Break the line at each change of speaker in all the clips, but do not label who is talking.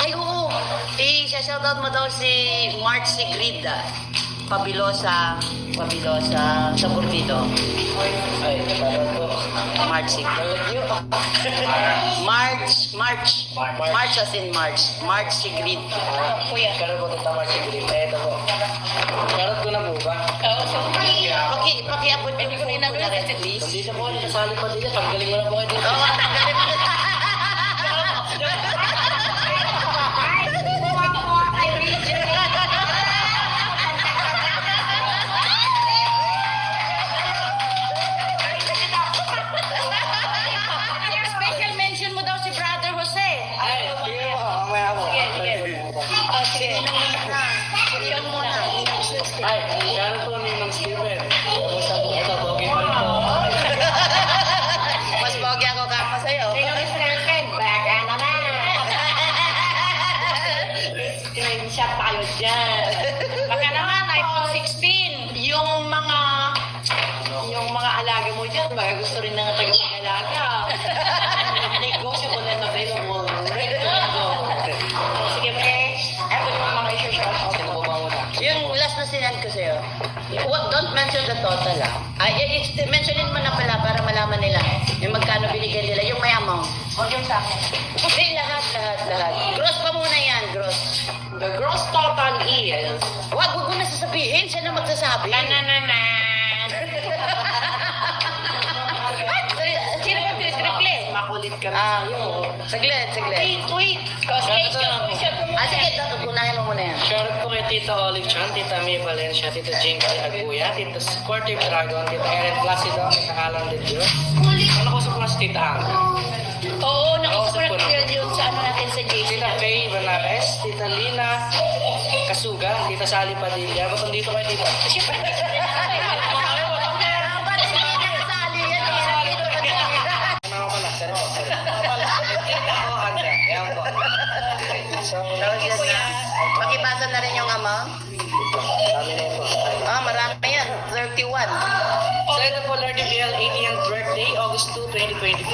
Ay, oo. I-shoutout mo daw si March Sigrida. Pabilosa sa Burbido.
Ay, parang po.
March Sigrida. March as in March. March Sigrid.
Kuya.
Karoon po ito March Green. Ito po. Karoon ko na po ba?
Oo, so,
Pakiabot mo ko rin na rin, please.
Hindi na po, kasali pa din. Paggaling mo na po kayo dito.
Oo, galing mo.
special mention mo daw si Brother Jose.
Ay, sige po. Mamaya po.
Sige. Sige muna.
Ay, karoon po ni Mang Steven. Kamusta po ito? Pogi pa rin po.
Mas pogi ako kapa sa'yo.
Sino Mr. Ken? Back naman. Screenshot tayo dyan. Baka naman, iPhone 16. Yung mga alaga mo dyan, baka gusto rin ng taga-alaga. Negotiable and available. Ready to go. Sige, pre. Eto yung mga i-share out.
Sino po ba muna?
Yung last na sinend ko sa'yo, don't mention the total mentionin mo na pala para malaman nila yung magkano binigay nila, yung may amount.
Huwag yung sa akin.
Hindi, lahat. Gross pa muna yan, gross.
The gross total is...
Wag mo na sasabihin, siya na magsasabi.
Na. Sino ba triple? Makulit ka na sa'yo.
Saglit.
Wait. Kasi
Sige, unahin mo muna yan.
Shoutout po kay Tita Olive Chan, Tita May Valencia, Tita James Aguya, Tita Sportive Dragon, Tita Erin Placido, Tita Alan de Dios. Ano ko sa po si Tita Ang?
Oo, nakasulat ko yun sa ano natin sa JC.
Tita Faye Banares, Tita Lina Kasuga, Tita Sally Padilla. Ba't nandito kayo, Tita?
Siyempre,
Ano ko pala? Sorry po. Tita ko, Anda. Yan po. So,
Pakipasa na rin yung amount.
dami na po.
Marami yan. 31.
So, ito po, Lord BL 80th birthday, August 2, 2025.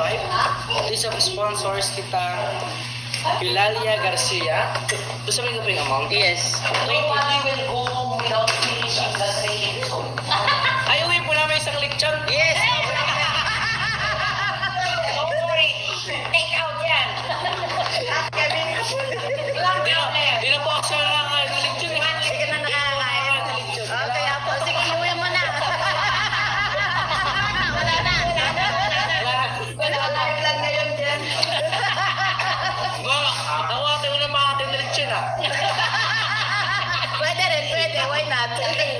This of sponsors, Tita Eulalia Garcia. Gusto mo yung amount?
Yes.
nobody will go home without finishing the training.
Ay, uwi po namin isang lechon.
Yes.
Don't worry. Take out yan.
Di na po ako sa nakakain ng lechon.
Hindi ka na nakakain. Kaya po, sige, iuwi mo na. Wala na.
Wala lang ngayon dyan.
Tawatin mo na mga ating na lechon ah.
Pwede. Why not? May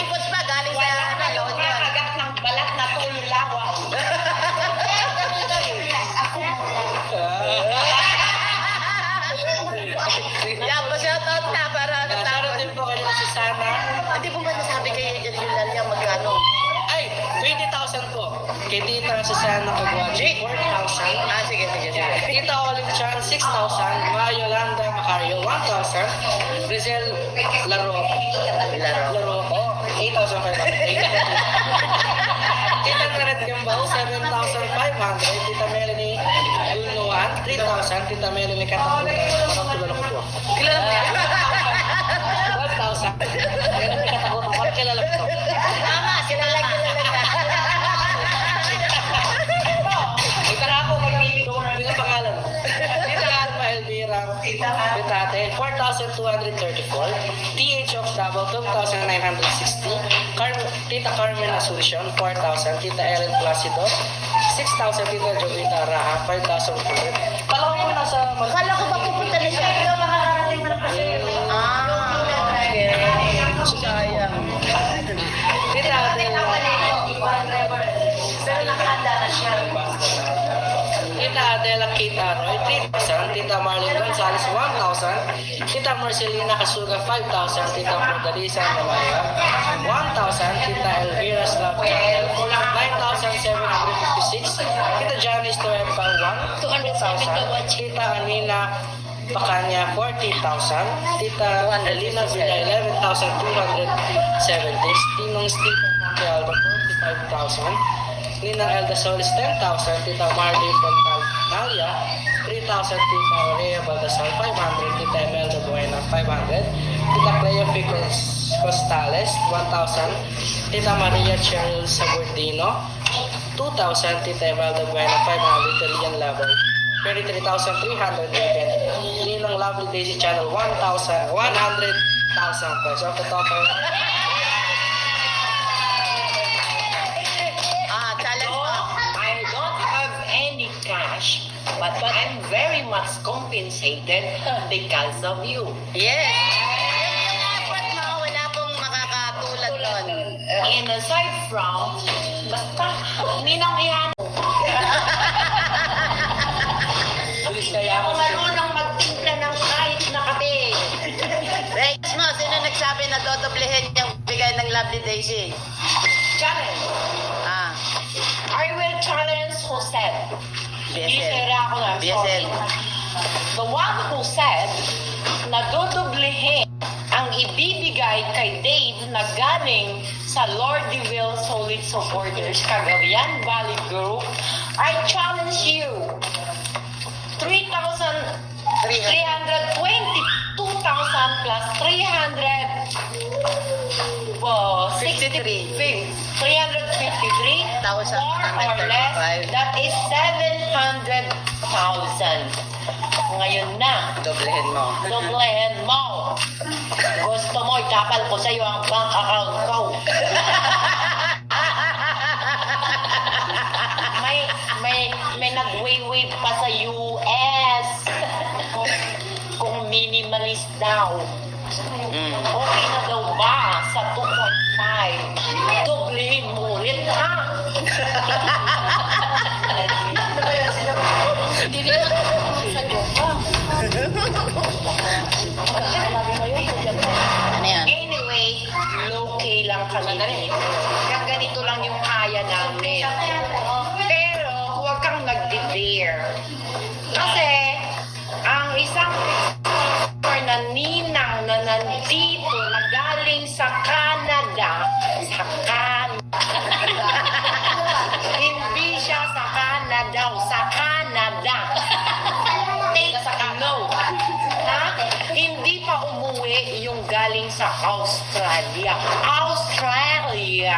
ipos pa. Galing sa nalon yun.
Nakakagat ng balat na tululawan.
Yan, pa-shoutout na para
Shoutout din po kayo si Sana.
Hindi po ba nasabi kay Eulalia magkano?
Ay, 20,000 po. Kay Tita Susana Kagwaji, 4,000.
Sige.
Tita Olive Chan, 6,000. Ma Yolanda Macario, 1,000. Rizal Laro, 8,500. Tita Naret Gambao, 7,500. Tita Melanie Gulnuan, 3,000. Tita Melanie Katapunan, parang tulala ko po.
Kilala mo yan?
1,000. Melanie Katapunan, parang kilala ko to.
Tama, kilala ka.
Tita ako, yung pangalan. Tita Alma Elvira, Tita Ate, 4,234. TH of Davao, 2,960. Tita Carmen Asuncion, 4,000. Tita Erin Placido, 6,000. Tita Jovita Raha, 5,400. Kala ko nasa...
Akala ko ba pupunta na siya? Makakarating mo na kasi. Okay. Sayang.
Tita Adela,
Pero nakahanda na siya.
Tita Adela Kate Aroy, 3,000. Tita Marlene Gonzalez, 1,000. Tita Marcelina Kasuga, 5,000. Tita Flordalisa Malaya, 1,000. Tita Elvira Slav Channel, 9,756. Tita Janice Toepa, 1,000. Tita Anina Bacanya, 40,000. Tita Elena Villa, 11,270. Tinong Stephen Montealba, 45,000. Ninang Elda Solis, 10,000. Tita Marlene Fontal Nalia, 3,000. Tita Maria Baldassar, 500. Tita Imelda Buena, 500. Tita Cleo Ficos Costales, 1,000. Tita Maria Cheryl Sabordino, 2,000. Tita Imelda Buena, 500. Tilian Level, 33,300. Ninang Lovely Daisy Channel, 100,000 pesos. Of the total,
Challenge
So,
mo.
I don't have any cash, but I'm very much compensated because of you.
Yes. Yung effort mo, wala pong makakatulad nun.
And aside from, basta, ninang iyan. Hindi ako marunong magtimpla ng kahit na kape.
Rex mo, sino nagsabi na dodoblehin yung bigay ng Lovely Daisy?
Challenge.
Ah,
I will challenge who said.
BSL.
Isera ako na,
BSL.
sorry. The one who said na dodoblehin ang ibibigay kay Dave na galing sa Lord Deville Solid Supporters Cagayan Valley Group, I challenge you. 322,000 plus 300
53.
353
1,000
more or less,
135.
that is 700,000. Ngayon na,
Doblehin mo.
doblehin mo. Gusto mo, ikapal ko sa iyo ang bank account ko. May nag-wave pa sa US. Kung minimalist daw. Okay na daw ba sa 2.5? Doblehin mo ulit, ha? Hindi rin sa
Ano yan?
Anyway, low-key lang kami. Kaya ganito lang yung kaya namin. Pero, huwag kang nagdi-dare. Kasi, ang isang sponsor na ninang na nandito, na galing sa Canada, hindi siya sa Canada, sa Canada. No. Ha? Hindi pa umuwi yung galing sa Australia. Australia.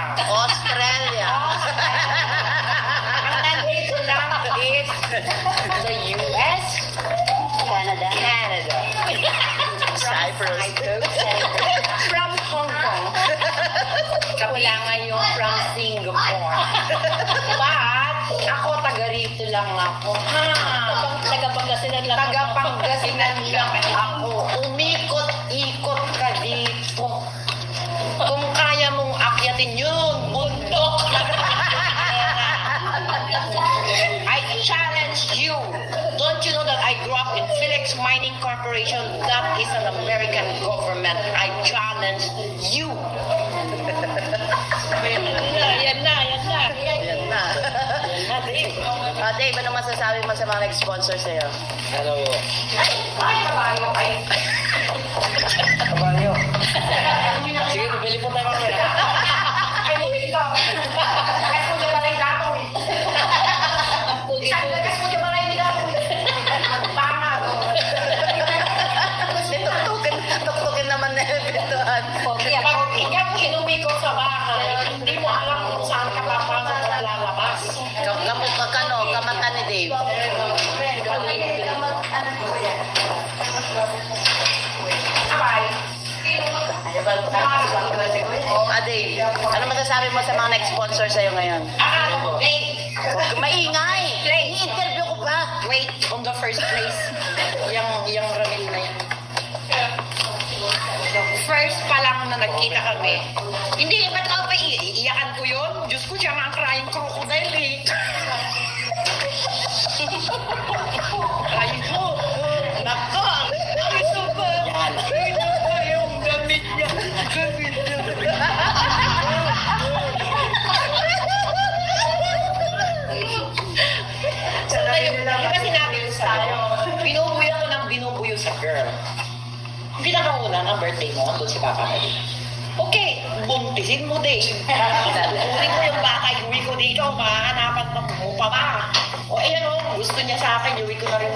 Ang nandito lang is the US, Canada.
Cyprus.
From Hong Kong. Wala nga yung from Singapore. But, ako taga rito lang ako. Taga-Pangasinan lang ako. Umikot-ikot ka dito. Kung kaya mong akyatin yun, bundok. I challenge you. Don't you know that I grew up in Felix Mining Corporation? That is an American government. I challenge you. Yan na.
Yan na. Dave, ano masasabi mo sa mga nag-sponsor sa'yo?
hello.
Kabayo.
Kabayo. Sige, bibili po tayo mamaya.
Ay, bumili ka. Kasi mo dyan balay gato eh. Kasi mo dyan balay gato eh. Pangag.
Tuktukin naman na yung pintuan.
Pag ikaw inumi ko sa bahay, hindi mo alam kung saan ka papasok at lalabas.
Kamata ni Dave.
Abay.
Dave, ano masasabi mo sa mga nag-sponsor sa'yo ngayon? Maingay! I-interview ko pa.
Wait, on the first place, yung Ramil na yan. First pa lang na nagkita kami. Hindi, ba't ako pa iiyakan ko yun? Diyos ko, siya nga ang crying crocodile eh. Crying ko. Nako, ito ba? Ito ba yung gamit niya? Gamit niya. Diba sinabi ko sa'yo, binubuyo ko ng binubuyo sa girl. Pinakauna ng birthday mo, doon si Papa Mali. Okay, buntisin mo din. Kukunin ko yung baka, iuwi ko dito, mahahanapan mo pa ba? O ayan o, gusto niya sa akin, iuwi ko na rin.